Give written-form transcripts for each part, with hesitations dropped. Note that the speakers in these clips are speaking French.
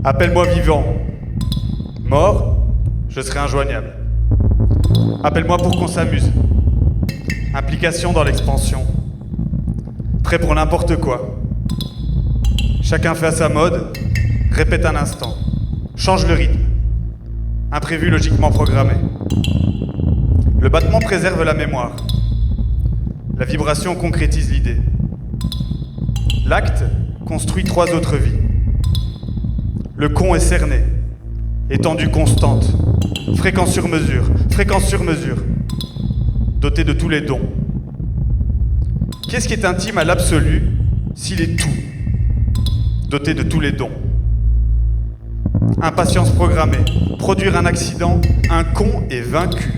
Appelle-moi vivant. Mort, je serai injoignable. Appelle-moi pour qu'on s'amuse. Implication dans l'expansion. Prêt pour n'importe quoi. Chacun fait à sa mode, répète un instant. Change le rythme. Imprévu logiquement programmé. Le battement préserve la mémoire. La vibration concrétise l'idée. L'acte construit 3 autres vies. Le con est cerné. Étendue constante. Fréquence sur mesure. Doté de tous les dons. Qu'est-ce qui est intime à l'absolu s'il est tout? Doté de tous les dons. Impatience programmée. Produire un accident, un con est vaincu.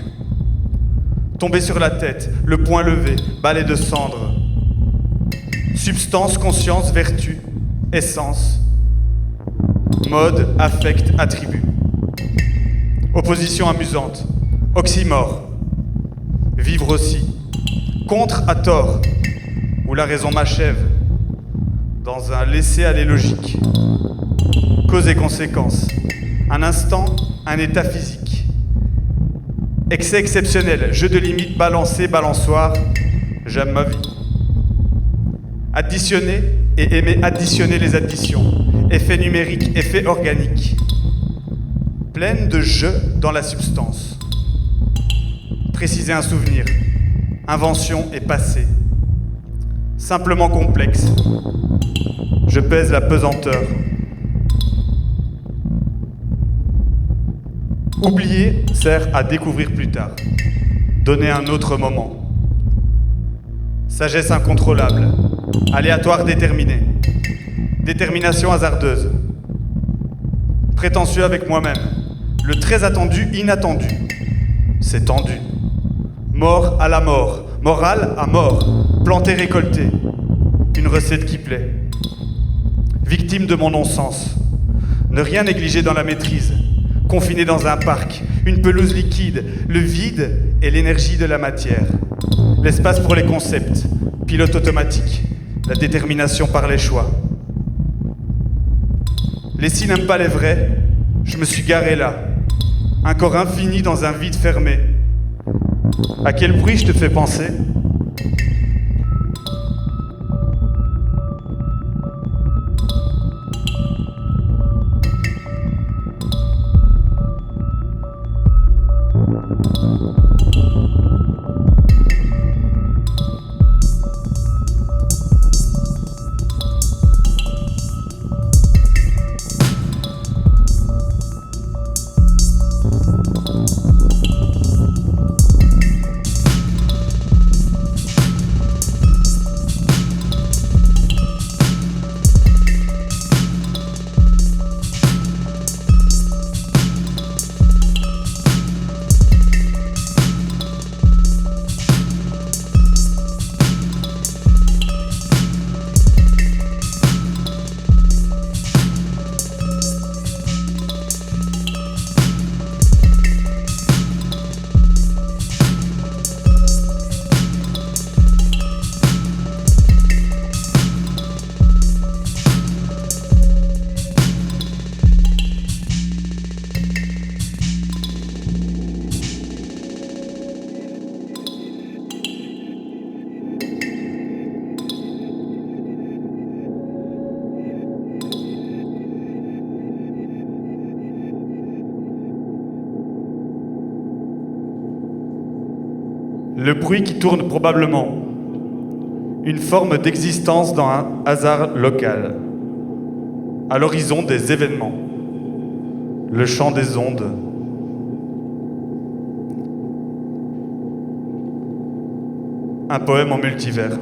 Tomber sur la tête, le poing levé, balai de cendres. Substance, conscience, vertu, essence. Mode, affect, attribut. Opposition amusante. Oxymore. Vivre aussi. Contre à tort. Où la raison m'achève. Dans un laisser-aller logique. Cause et conséquence. Un instant, un état physique. Excès exceptionnel, jeu de limite, balancé, balançoire. J'aime ma vie. Additionner et aimer additionner les additions. Effet numérique, effet organique. Pleine de jeu dans la substance. Préciser un souvenir. Invention et passé. Simplement complexe. Je pèse la pesanteur. Oublier sert à découvrir plus tard. Donner un autre moment. Sagesse incontrôlable. Aléatoire déterminé. Détermination hasardeuse. Prétentieux avec moi-même. Le très attendu inattendu. C'est tendu. Mort à la mort. Morale à mort. Planté récolté. Une recette qui plaît. Victime de mon non-sens. Ne rien négliger dans la maîtrise. Confiné dans un parc. Une pelouse liquide. Le vide et l'énergie de la matière. L'espace pour les concepts. Pilote automatique. La détermination par les choix. Les si n'aiment pas les vrais. Je me suis garé là. Un corps infini dans un vide fermé. À quel bruit je te fais penser ? Le bruit qui tourne probablement. Une forme d'existence dans un hasard local. À l'horizon des événements. Le chant des ondes. Un poème en multivers.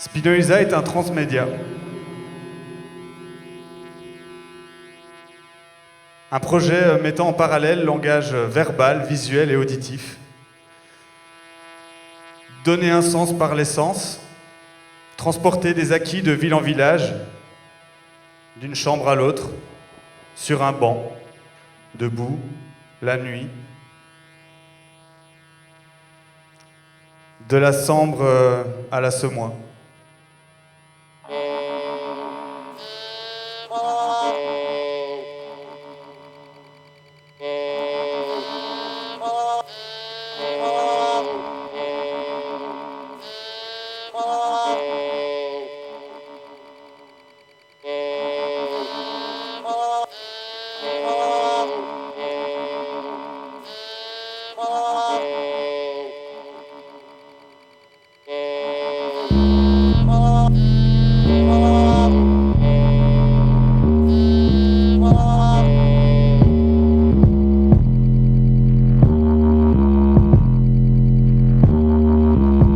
Spinoïsa est un transmédia. Un projet mettant en parallèle langage verbal, visuel et auditif. Donner un sens par les sens, transporter des acquis de ville en village, d'une chambre à l'autre, sur un banc, debout, la nuit. De la Sambre à la Semois.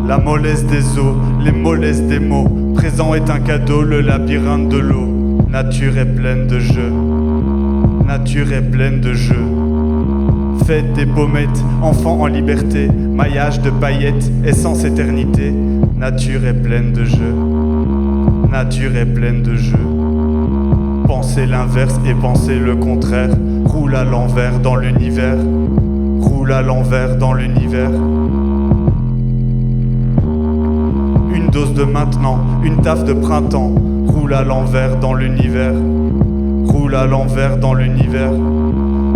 La mollesse des eaux, les mollesses des mots. Présent est un cadeau, le labyrinthe de l'eau. Nature est pleine de jeux. Nature est pleine de jeux. Fête des pommettes, enfants en liberté. Maillage de paillettes, essence éternité. Nature est pleine de jeux. Nature est pleine de jeux. Pensez l'inverse et pensez le contraire. Roule à l'envers dans l'univers. Roule à l'envers dans l'univers. Une dose de maintenant, une taffe de printemps. Roule à l'envers dans l'univers. Roule à l'envers dans l'univers.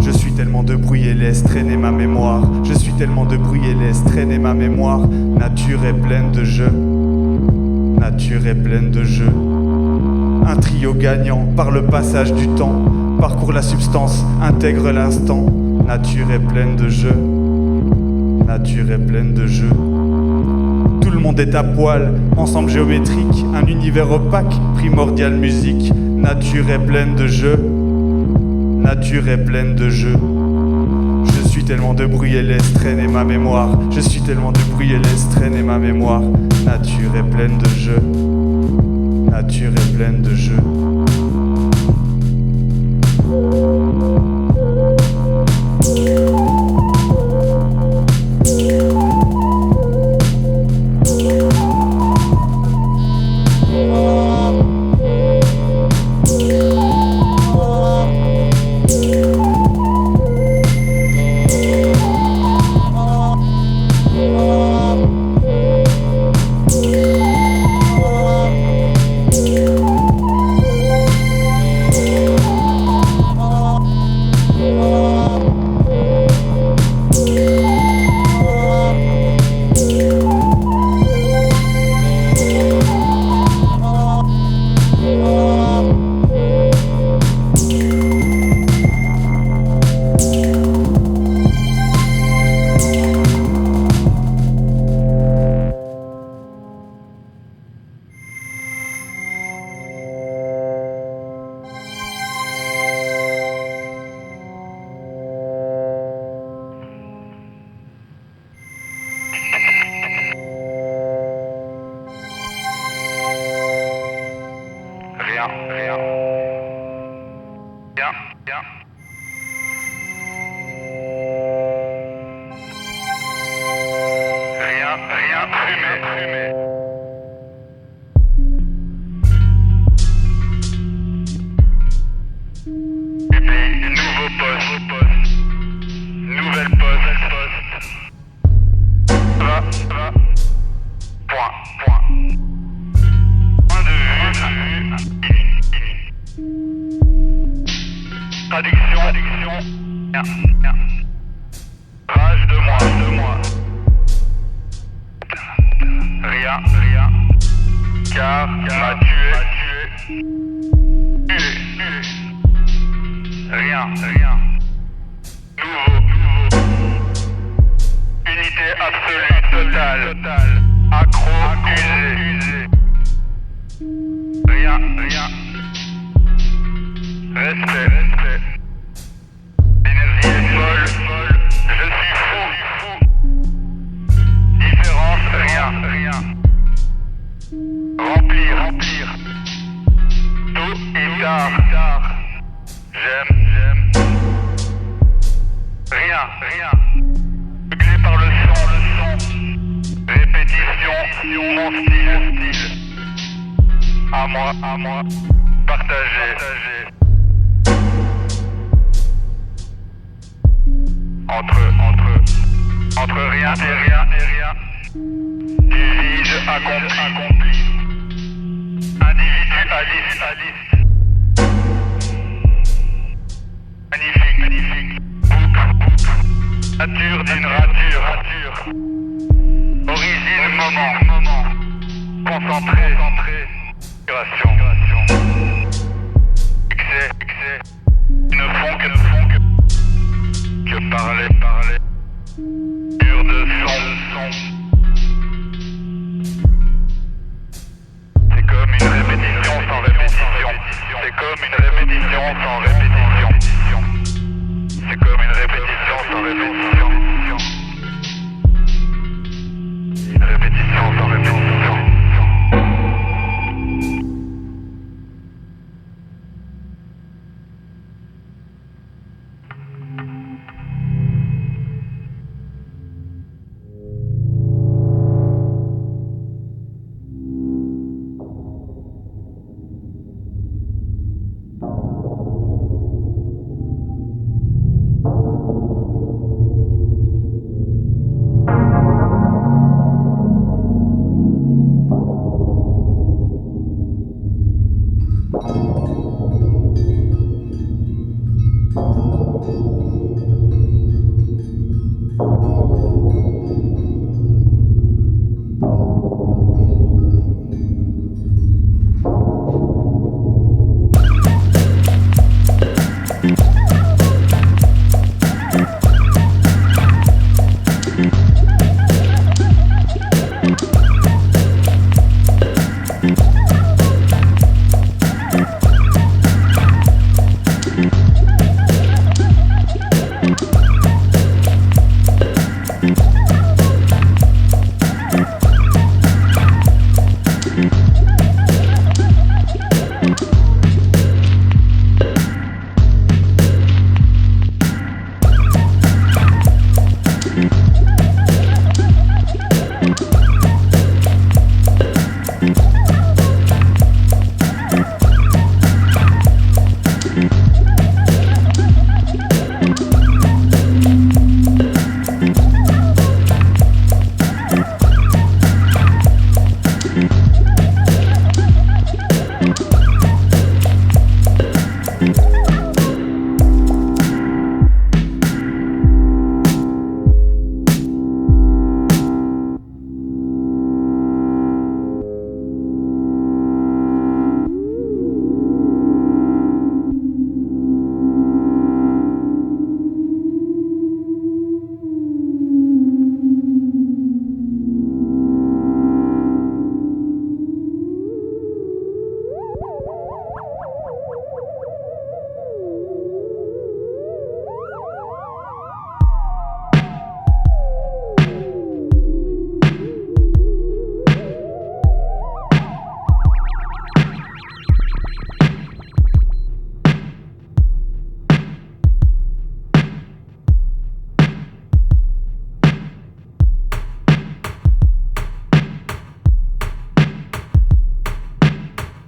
Je suis tellement de bruit et laisse traîner ma mémoire. Je suis tellement de bruit et laisse traîner ma mémoire. Nature est pleine de jeux. Nature est pleine de jeux. Un trio gagnant par le passage du temps. Parcourt la substance, intègre l'instant. Nature est pleine de jeux. Nature est pleine de jeux. Tout le monde est à poil, ensemble géométrique, un univers opaque, primordial musique. Nature est pleine de jeux. Nature est pleine de jeux. Je suis tellement de bruit et laisse traîner ma mémoire. Je suis tellement de bruit et laisse traîner ma mémoire. Nature est pleine de jeux. Nature est pleine de jeux. Traduction addiction, rien. Rage de moi. Rien. Car m'a tué. Rien. Nouveau. Unité absolue, totale. Accro, usé. Rien. Respect. L'énergie est folle. Je suis fou. Différence, rien. Remplir. Tôt et tard. J'aime. Rien. Buglé par le son. Répétition, mon style. À moi. Partager. Entre rien et rien. Du vide accompli. Individualiste. Magnifique. Boucle. Nature d'une rature. Origine, moment. Concentré. Migration. Excès. Ne font que parler. Dur de son. C'est comme une répétition sans répétition. C'est comme une répétition sans répétition. C'est comme une répétition sans répétition. Une répétition sans répétition.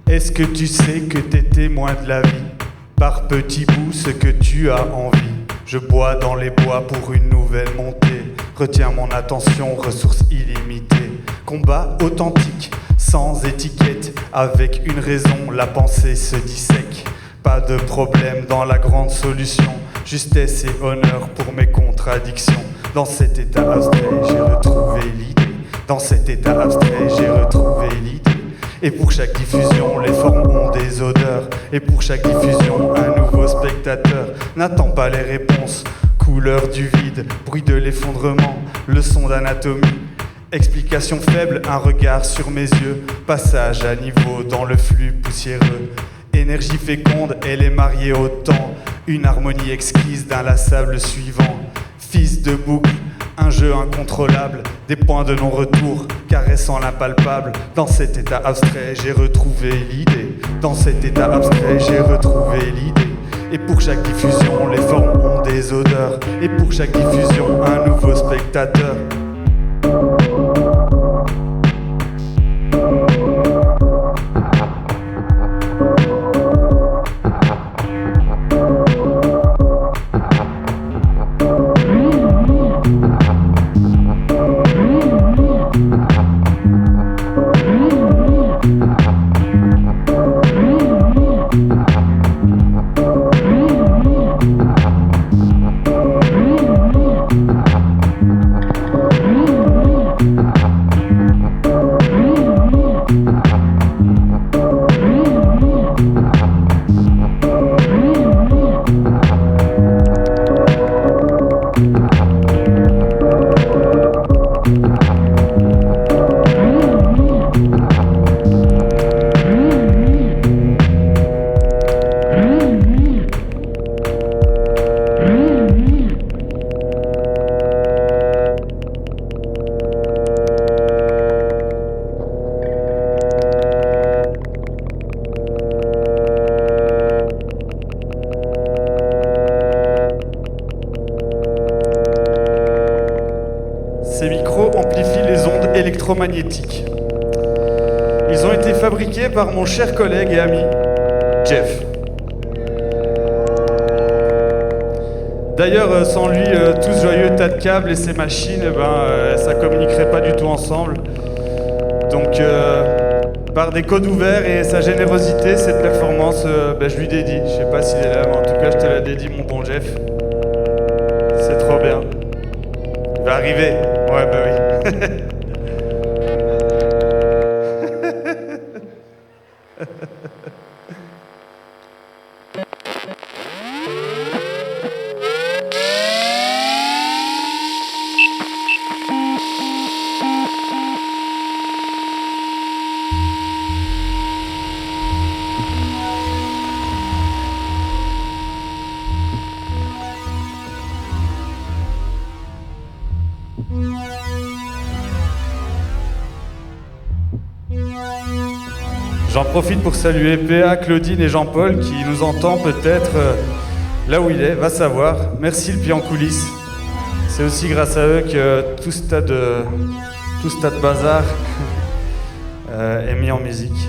Est-ce que tu sais que t'es témoin de la vie? Par petits bouts ce que tu as envie. Je bois dans les bois pour une nouvelle montée. Retiens mon attention, ressources illimitées. Combat authentique, sans étiquette. Avec une raison, la pensée se dissèque. Pas de problème dans la grande solution. justesse et honneur pour mes contradictions. Dans cet état abstrait, j'ai retrouvé l'idée. Dans cet état abstrait, j'ai retrouvé l'idée. Et pour chaque diffusion, les formes ont des odeurs. Et pour chaque diffusion, un nouveau spectateur n'attend pas les réponses. Couleur du vide, bruit de l'effondrement, leçon d'anatomie. Explication faible, un regard sur mes yeux. Passage à niveau dans le flux poussiéreux. Énergie féconde, elle est mariée au temps. Une harmonie exquise d'inlassable suivant. Fils de boucle, un jeu incontrôlable. Des points de non-retour, caressant l'impalpable. Dans cet état abstrait, j'ai retrouvé l'idée. Dans cet état abstrait, j'ai retrouvé l'idée. Et pour chaque diffusion, les formes ont des odeurs. Et pour chaque diffusion, un nouveau spectateur. Ces micros amplifient les ondes électromagnétiques. Ils ont été fabriqués par mon cher collègue et ami, Jeff. D'ailleurs, sans lui, tout ce joyeux tas de câbles et ces machines, ça communiquerait pas du tout ensemble. Donc, par des codes ouverts et sa générosité, cette performance, je lui dédie. Je sais pas s'il est là, mais en tout cas, je te la dédie, mon bon Jeff. C'est trop bien. Il va arriver. Ouais, bah oui. J'en profite pour saluer PA, Claudine et Jean-Paul qui nous entend peut-être là où il est, va savoir. Merci le pied en coulisses. C'est aussi grâce à eux que tout ce tas de bazar est mis en musique.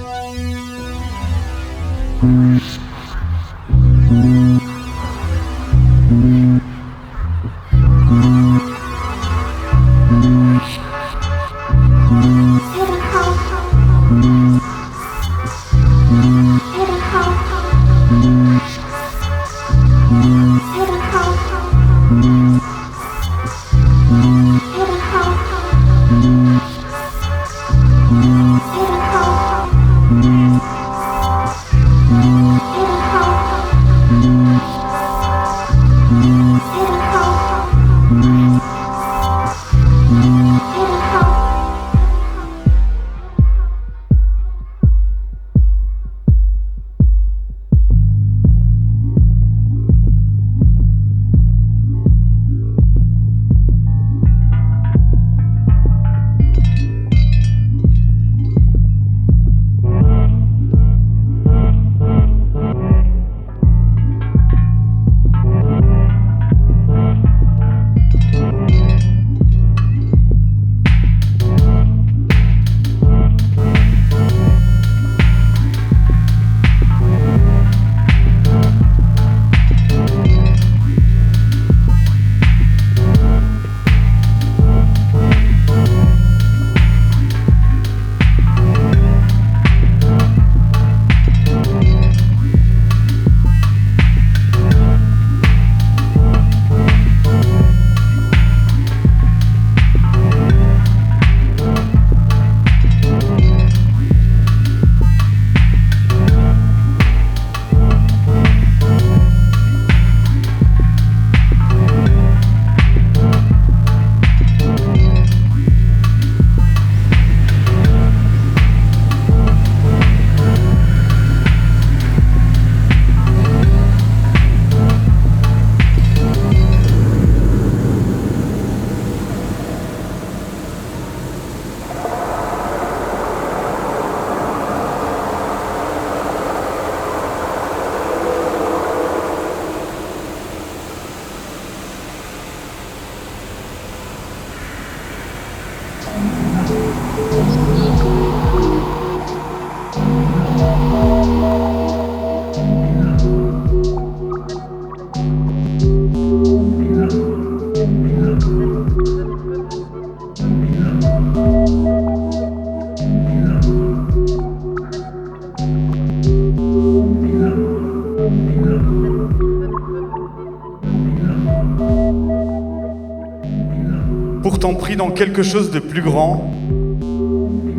Pourtant pris dans quelque chose de plus grand,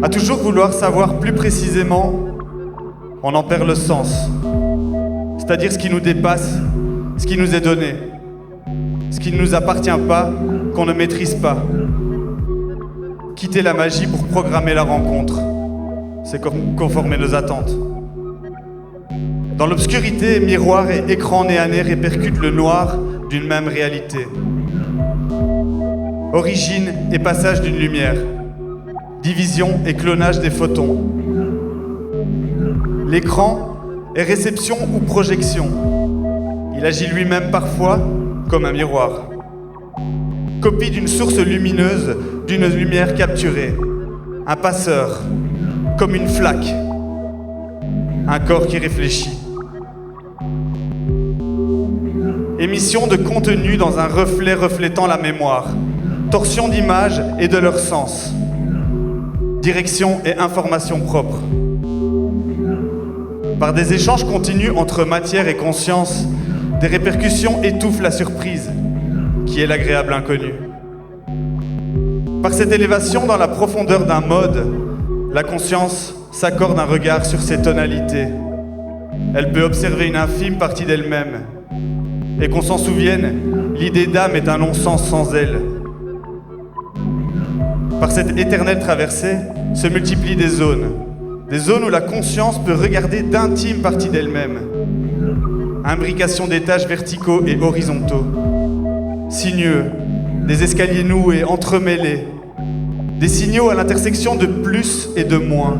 à toujours vouloir savoir plus précisément, on en perd le sens. C'est-à-dire ce qui nous dépasse, ce qui nous est donné, ce qui ne nous appartient pas, qu'on ne maîtrise pas. Quitter la magie pour programmer la rencontre, c'est conformer nos attentes. Dans l'obscurité, miroir et écran nez à nez répercutent le noir d'une même réalité. Origine et passage d'une lumière, division et clonage des photons. L'écran est réception ou projection. Il agit lui-même parfois comme un miroir. Copie d'une source lumineuse, d'une lumière capturée. Un passeur, comme une flaque. Un corps qui réfléchit. Émission de contenu dans un reflet reflétant la mémoire. Torsion d'images et de leur sens. Direction et information propre. Par des échanges continus entre matière et conscience, des répercussions étouffent la surprise, qui est l'agréable inconnu. Par cette élévation dans la profondeur d'un mode, la conscience s'accorde un regard sur ses tonalités. Elle peut observer une infime partie d'elle-même. Et qu'on s'en souvienne, l'idée d'âme est un non-sens sans elle. Par cette éternelle traversée se multiplient des zones où la conscience peut regarder d'intimes parties d'elle-même. Imbrication d'étages verticaux et horizontaux, sinueux, des escaliers noués, entremêlés, des signaux à l'intersection de plus et de moins,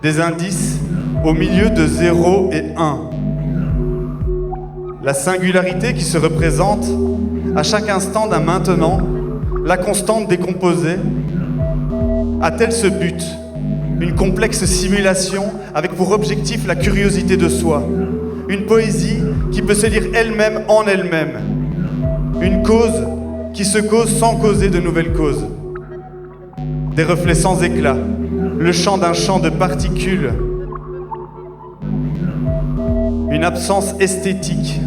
des indices au milieu de 0 et 1. La singularité qui se représente à chaque instant d'un maintenant, la constante décomposée, a-t-elle ce but? Une complexe simulation avec pour objectif la curiosité de soi. Une poésie qui peut se lire elle-même en elle-même. Une cause qui se cause sans causer de nouvelles causes. Des reflets sans éclat, le chant d'un champ de particules. Une absence esthétique.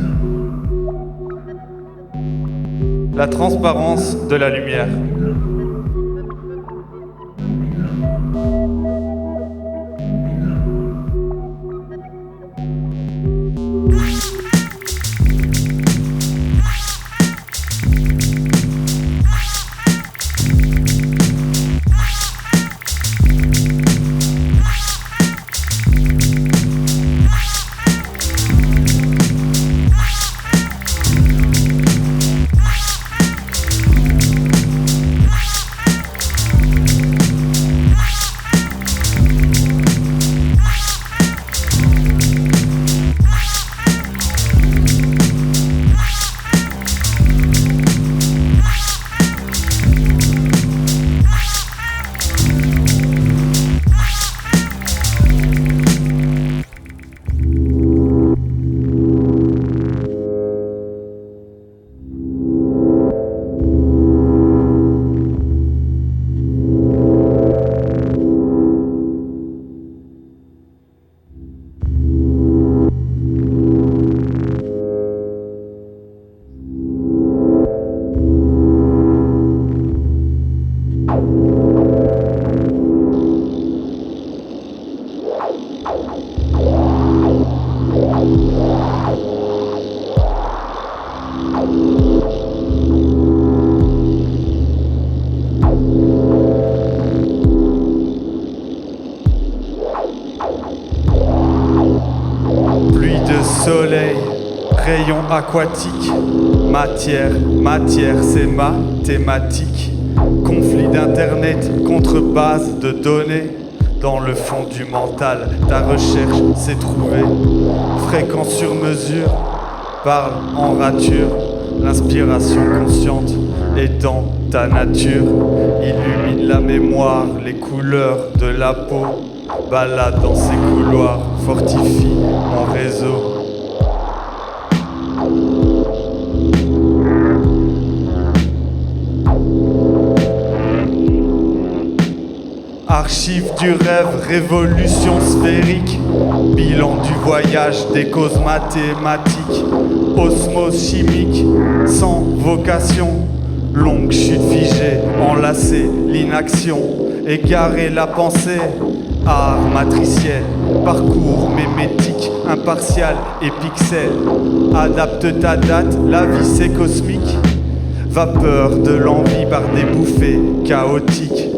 La transparence de la lumière. Soleil, rayon aquatique, matière, c'est mathématique. Conflit d'internet contre base de données. Dans le fond du mental, ta recherche s'est trouvée. Fréquence sur mesure, parle en rature. L'inspiration consciente est dans ta nature. Illumine la mémoire, les couleurs de la peau. Balade dans ces couloirs, fortifie mon réseau. Archive du rêve, révolution sphérique. Bilan du voyage, des causes mathématiques. osmose chimique, sans vocation. Longue chute figée, enlacée, l'inaction, égarer la pensée. Art matriciel, parcours mémétique, impartial et pixel. Adapte ta date, la vie c'est cosmique. Vapeur de l'envie par des bouffées chaotiques.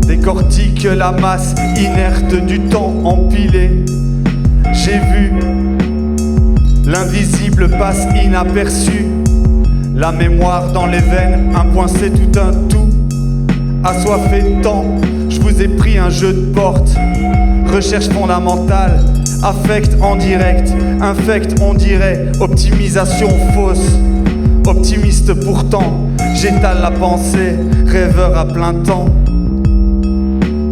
Décortique la masse inerte du temps empilé. J'ai vu l'invisible passe inaperçu. La mémoire dans les veines, un point c'est tout un tout. Assoiffé de temps, je vous ai pris un jeu de porte. Recherche fondamentale, affect en direct, infect on dirait, optimisation fausse. Optimiste pourtant, j'étale la pensée, rêveur à plein temps.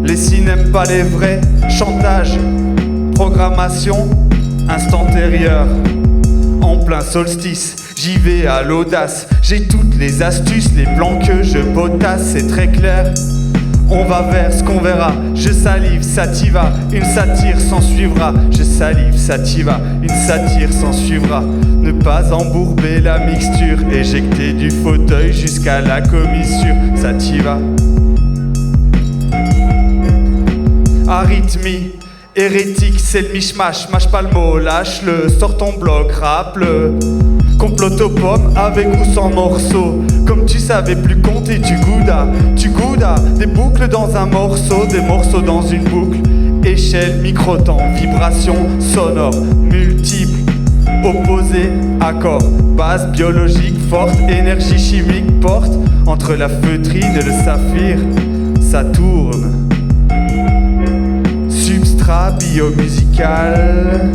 Les cinémas pas les vrais, chantage, programmation, instant intérieur. En plein solstice, j'y vais à l'audace. J'ai toutes les astuces, les plans que je potasse, c'est très clair. On va vers ce qu'on verra, je salive, ça t'y va. Une satire s'en suivra, je salive, ça t'y va. Une satire s'en suivra. Ne pas embourber la mixture, éjecter du fauteuil jusqu'à la commissure, ça t'y va. Arythmie, hérétique, c'est le mishmash. Mâche pas le mot, lâche-le, sors ton bloc, rappe-le. Complote aux pommes, avec ou sans morceaux. Comme tu savais plus compter, tu goudas. Des boucles dans un morceau, des morceaux dans une boucle. Échelle, micro-temps, vibration sonore, multiple. Opposé, accord, base biologique forte, énergie chimique porte. Entre la feutrine et le saphir, ça tourne. Substrat biomusical.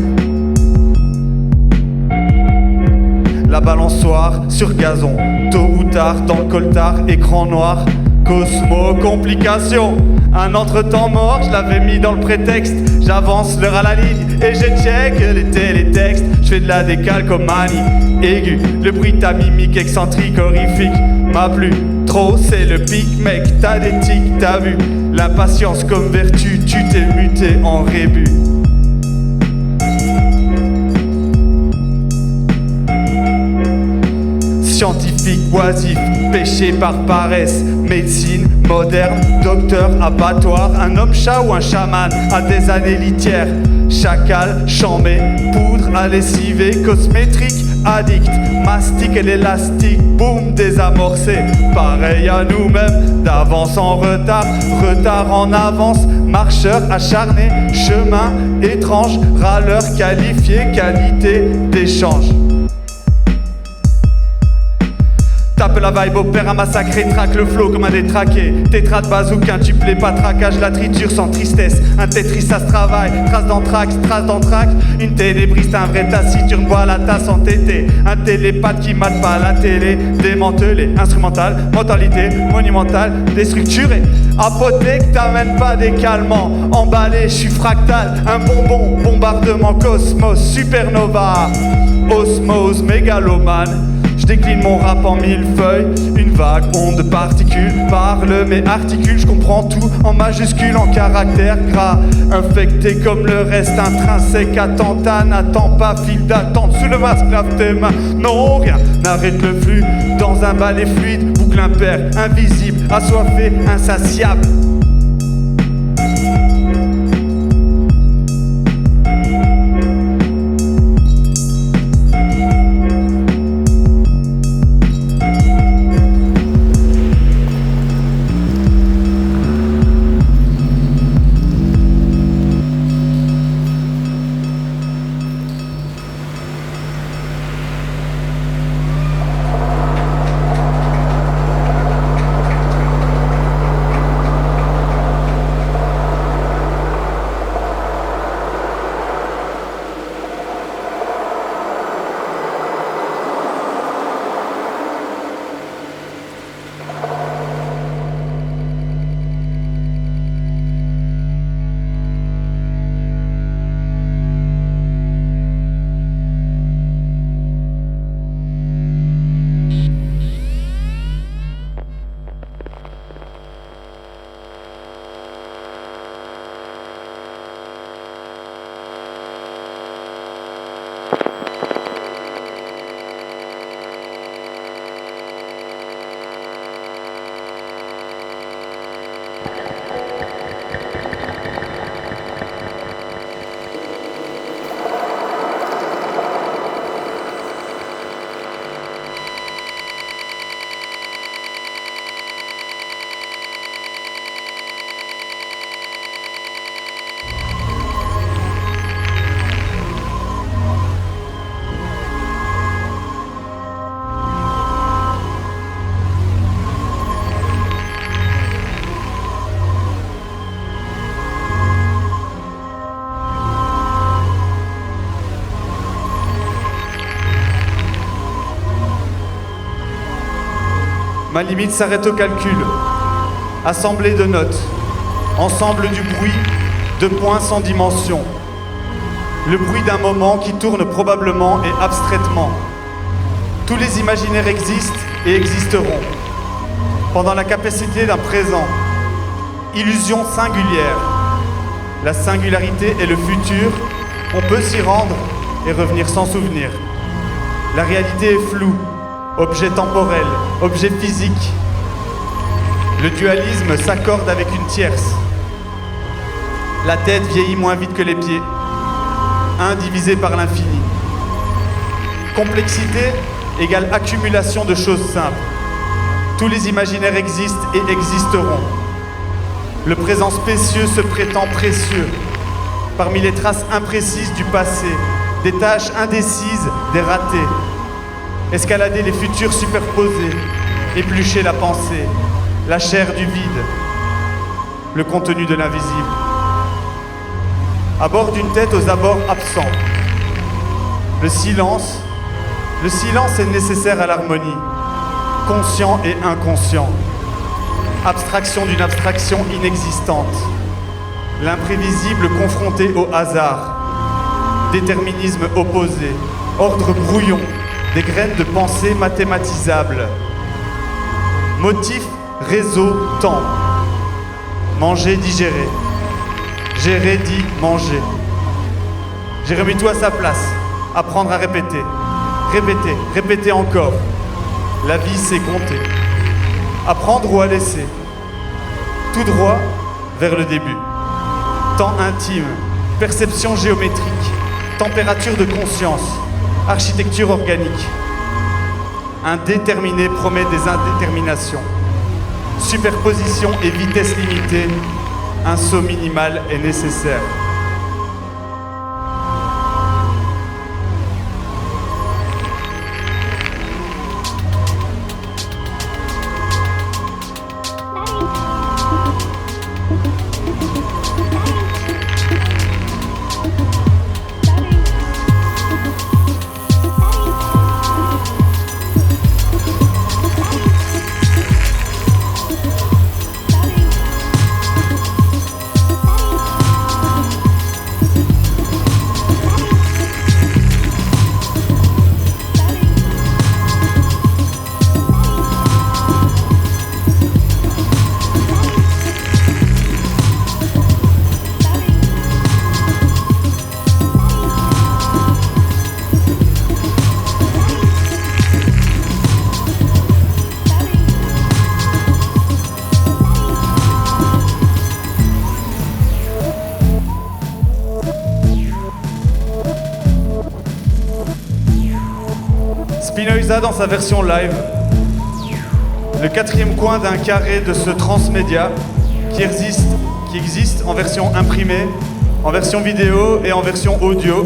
La balançoire sur gazon, tôt ou tard dans le coltard, écran noir. Cosmo, complication, un entre-temps mort, je l'avais mis dans le prétexte. J'avance l'heure à la ligne et je check les télétextes. Je fais de la décalcomanie aiguë, le bruit ta mimique excentrique, horrifique. M'a plu trop, c'est le pic, mec, t'as des tics, t'as vu. L'impatience comme vertu, tu t'es muté en rébut. Scientifique oisif, péché par paresse. Médecine moderne, docteur, abattoir. Un homme chat ou un chaman à des années litières. Chacal, chambé, poudre à lessiver. Cosmétrique, addict, mastic et l'élastique. Boum, désamorcé. Pareil à nous-mêmes, d'avance en retard. Retard en avance, marcheur acharné. Chemin étrange, râleur qualifié, qualité d'échange. tape la vibe, opère un massacre et traque le flow comme un détraqué. Tétra de bazooka, un tuplé, pas traquage, la triture sans tristesse. Un Tetris ça se travaille, trace d'anthrax, une télébriste, un vrai taciturne, boit la tasse entêtée. Un télépathe qui mate pas la télé, démantelé, instrumental, mentalité monumentale, déstructurée. Apothèque, t'amène pas des calmants, emballé, je suis fractal, un bonbon, bombardement, cosmos, supernova, osmose, mégalomane. Je décline mon rap en mille feuilles, une vague onde de particules parle mais articule, je comprends tout en majuscule, en caractère gras, infecté comme le reste intrinsèque, attentat, n'attend pas, file d'attente, sous le masque, lave tes mains, non rien n'arrête le flux, dans un balai fluide, boucle impair, invisible, assoiffé, insatiable. Ma limite s'arrête au calcul. Assemblée de notes, ensemble du bruit, de points sans dimension. Le bruit d'un moment qui tourne probablement et abstraitement. Tous les imaginaires existent et existeront. Pendant la capacité d'un présent. Illusion singulière. La singularité est le futur. On peut s'y rendre et revenir sans souvenir. La réalité est floue. Objet temporel, objet physique. Le dualisme s'accorde avec une tierce. La tête vieillit moins vite que les pieds. Un divisé par l'infini. Complexité égale accumulation de choses simples. Tous les imaginaires existent et existeront. Le présent spécieux se prétend précieux. Parmi les traces imprécises du passé, des tâches indécises, des ratés. Escalader les futurs superposés, éplucher la pensée, la chair du vide, le contenu de l'invisible. À bord d'une tête aux abords absents. Le silence est nécessaire à l'harmonie, conscient et inconscient. Abstraction d'une abstraction inexistante. L'imprévisible confronté au hasard. Déterminisme opposé, ordre brouillon. Des graines de pensée mathématisables. Motif, réseau, temps. Manger, digérer. Gérer dit manger. J'ai remis tout à sa place. Apprendre à répéter. Répéter, répéter encore. La vie, c'est compter. Apprendre ou à laisser. Tout droit vers le début. Temps intime. Perception géométrique. Température de conscience. Architecture organique. Indéterminé promet des indéterminations. Superposition et vitesse limitée. Un saut minimal est nécessaire. Medusa dans sa version live. Le quatrième coin d'un carré de ce transmédia qui existe en version imprimée, en version vidéo et en version audio.